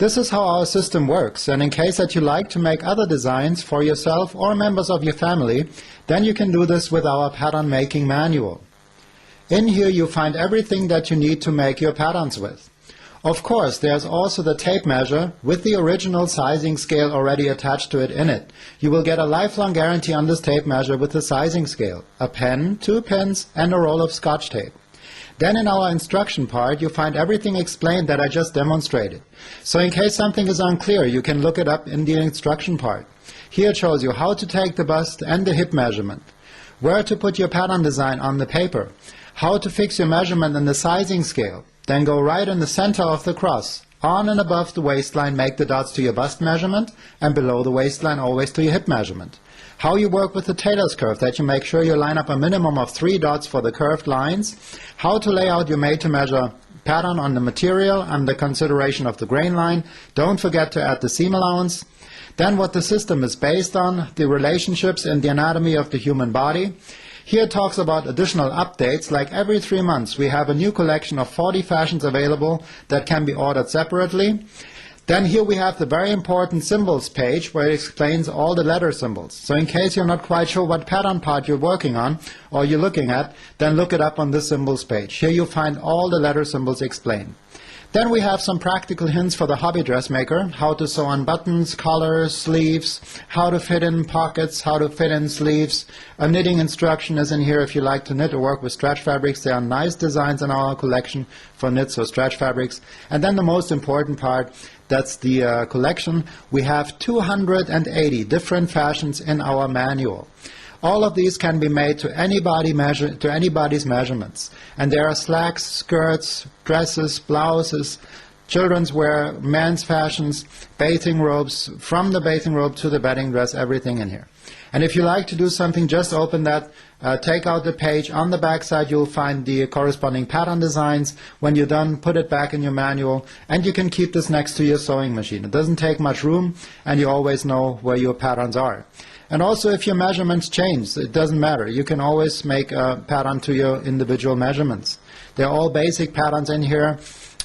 This is how our system works, and in case that you like to make other designs for yourself or members of your family, then you can do this with our pattern making manual. In here you find everything that you need to make your patterns with. Of course, there's also the tape measure with the original sizing scale already attached to it in it. You will get a lifelong guarantee on this tape measure with the sizing scale, a pen, 2 pens, and a roll of Scotch tape. Then in our instruction part, you find everything explained that I just demonstrated. So in case something is unclear, you can look it up in the instruction part. Here it shows you how to take the bust and the hip measurement, where to put your pattern design on the paper, how to fix your measurement in the sizing scale, then go right in the center of the cross. On and above the waistline, make the dots to your bust measurement, and below the waistline always to your hip measurement. How you work with the tailor's curve, that you make sure you line up a minimum of 3 dots for the curved lines. How to lay out your made-to-measure pattern on the material and the consideration of the grain line. Don't forget to add the seam allowance. Then what the system is based on, the relationships in the anatomy of the human body. Here it talks about additional updates, like every 3 months we have a new collection of 40 fashions available that can be ordered separately. Then here we have the very important symbols page where it explains all the letter symbols. So in case you're not quite sure what pattern part you're working on or you're looking at, then look it up on the symbols page. Here you'll find all the letter symbols explained. Then we have some practical hints for the hobby dressmaker, how to sew on buttons, collars, sleeves, how to fit in pockets, how to fit in sleeves. A knitting instruction is in here if you like to knit or work with stretch fabrics. There are nice designs in our collection for knits or stretch fabrics. And then the most important part, that's the collection. We have 280 different fashions in our manual. All of these can be made to anybody's measurements. And there are slacks, skirts, dresses, blouses, children's wear, men's fashions, bathing robes, from the bathing robe to the wedding dress, everything in here. And if you like to do something, just open that, take out the page. On the back side you'll find the corresponding pattern designs. When you're done, put it back in your manual, and you can keep this next to your sewing machine. It doesn't take much room, and you always know where your patterns are. And also if your measurements change, it doesn't matter. You can always make a pattern to your individual measurements. They're all basic patterns in here,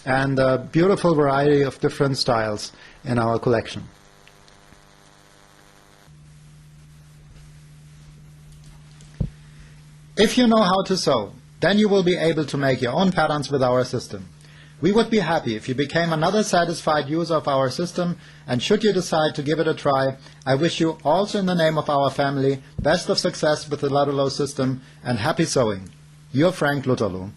and a beautiful variety of different styles in our collection. If you know how to sew, then you will be able to make your own patterns with our system. We would be happy if you became another satisfied user of our system, and should you decide to give it a try, I wish you, also in the name of our family, best of success with the Lutterloh system, and happy sewing. Your Frank Lutterloh.